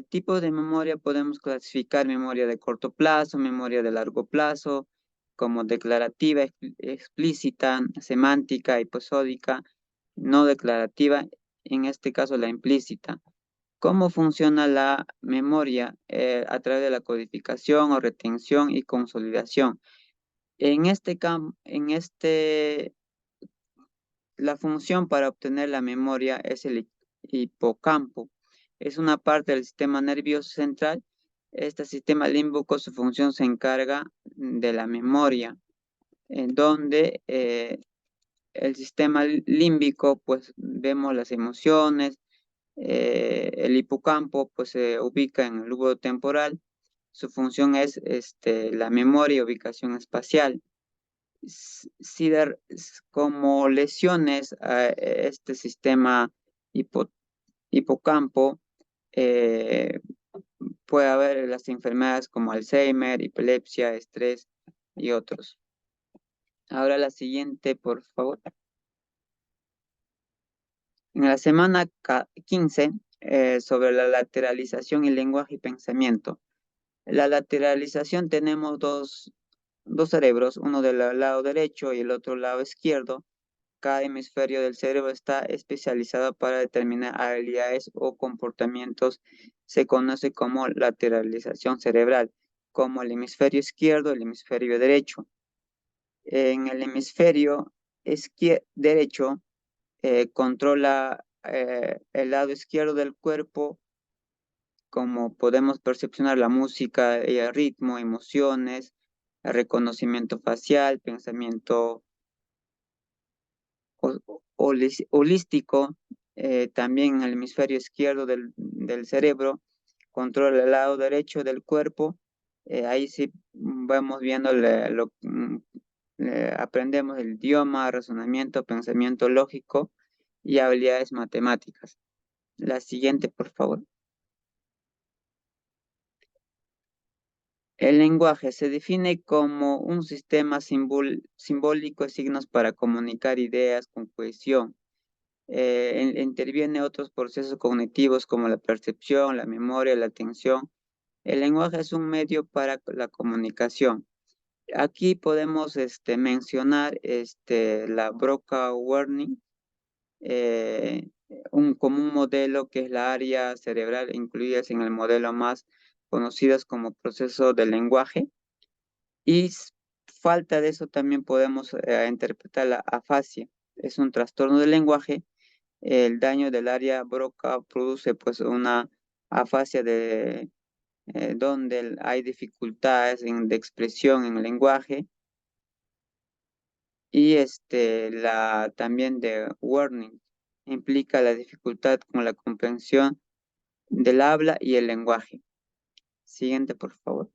Tipos de memoria podemos clasificar memoria de corto plazo, memoria de largo plazo, como declarativa, explícita, semántica, episódica, no declarativa, en este caso la implícita. ¿Cómo funciona la memoria? A través de la codificación o retención y consolidación. En este campo, la función para obtener la memoria es el hipocampo. Es una parte del sistema nervioso central. Este sistema límbico, su función se encarga de la memoria, en donde el sistema límbico, pues vemos las emociones, el hipocampo, pues se ubica en el lóbulo temporal. Su función es la memoria y ubicación espacial. Como lesiones a este sistema hipocampo, puede haber las enfermedades como Alzheimer, epilepsia, estrés y otros. Ahora la siguiente, por favor. En la semana 15, sobre la lateralización y lenguaje y pensamiento. La lateralización tenemos dos cerebros, uno del lado derecho y el otro lado izquierdo. Cada hemisferio del cerebro está especializado para determinar habilidades o comportamientos. Se conoce como lateralización cerebral, como el hemisferio izquierdo y el hemisferio derecho. En el hemisferio derecho controla el lado izquierdo del cuerpo, como podemos percepcionar la música, el ritmo, emociones, el reconocimiento facial, pensamiento holístico. También en el hemisferio izquierdo del cerebro controla el lado derecho del cuerpo. Ahí sí vamos viendo aprendemos el idioma, razonamiento, pensamiento lógico y habilidades matemáticas. La siguiente, por favor. El lenguaje se define como un sistema simbólico de signos para comunicar ideas con cohesión. Interviene otros procesos cognitivos como la percepción, la memoria, la atención. El lenguaje es un medio para la comunicación. Aquí podemos mencionar la Broca-Warning, como un modelo que es la área cerebral incluida en el modelo más conocidos como proceso del lenguaje. Y falta de eso también podemos interpretar la afasia. Es un trastorno del lenguaje. El daño del área Broca produce pues una afasia donde hay dificultades de expresión en el lenguaje. Y también de warning implica la dificultad con la comprensión del habla y el lenguaje. Siguiente, por favor.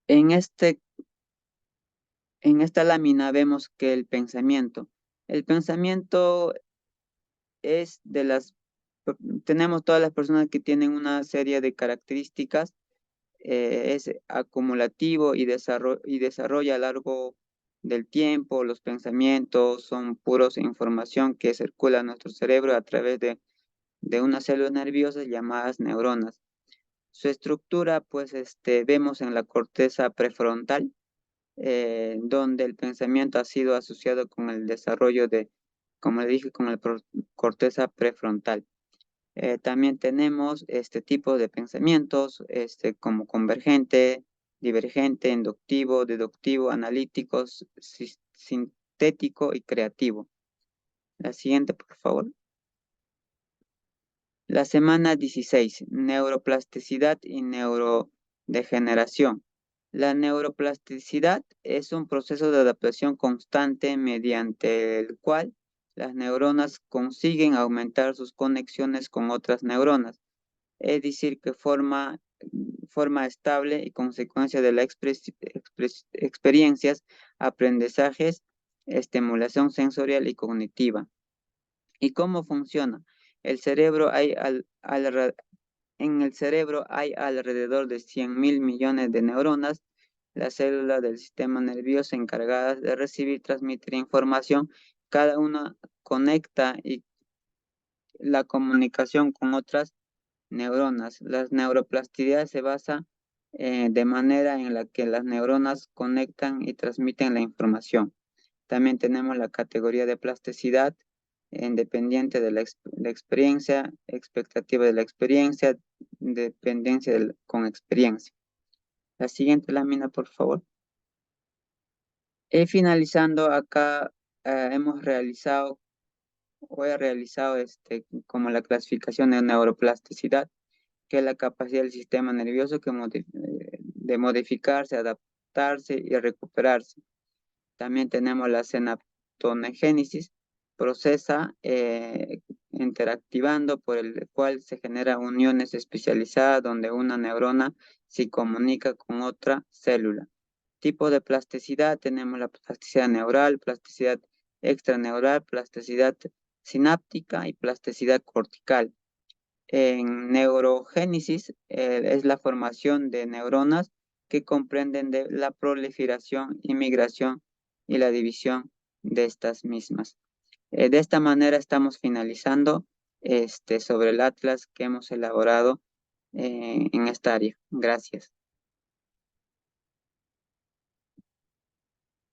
En esta lámina vemos que el pensamiento es tenemos todas las personas que tienen una serie de características, es acumulativo y desarrolla a lo largo del tiempo. Los pensamientos son puros información que circula en nuestro cerebro a través de unas células nerviosas llamadas neuronas. Su estructura, pues, vemos en la corteza prefrontal, donde el pensamiento ha sido asociado con el desarrollo como le dije, con la corteza prefrontal. También tenemos este tipo de pensamientos, como convergente, divergente, inductivo, deductivo, analítico, sintético y creativo. La siguiente, por favor. La semana 16, neuroplasticidad y neurodegeneración. La neuroplasticidad es un proceso de adaptación constante mediante el cual las neuronas consiguen aumentar sus conexiones con otras neuronas, es decir, que forma estable y consecuencia de las experiencias, aprendizajes, estimulación sensorial y cognitiva. ¿Y cómo funciona? El cerebro en el cerebro hay alrededor de 100.000 millones de neuronas, las células del sistema nervioso encargadas de recibir y transmitir información. Cada una conecta y la comunicación con otras neuronas. La neuroplasticidad se basa de manera en la que las neuronas conectan y transmiten la información. También tenemos la categoría de plasticidad, dependiente de la experiencia, expectativa de la experiencia, dependencia con experiencia. La siguiente lámina, por favor. Finalizando acá, hemos realizado, o he realizado como la clasificación de neuroplasticidad, que es la capacidad del sistema nervioso de modificarse, adaptarse y recuperarse. También tenemos la synaptogénesis, procesa interactivando por el cual se generan uniones especializadas donde una neurona se comunica con otra célula. Tipo de plasticidad, tenemos la plasticidad neural, plasticidad extraneural, plasticidad sináptica y plasticidad cortical. En neurogénesis es la formación de neuronas que comprenden de la proliferación y migración y la división de estas mismas. De esta manera estamos finalizando sobre el atlas que hemos elaborado en esta área. Gracias.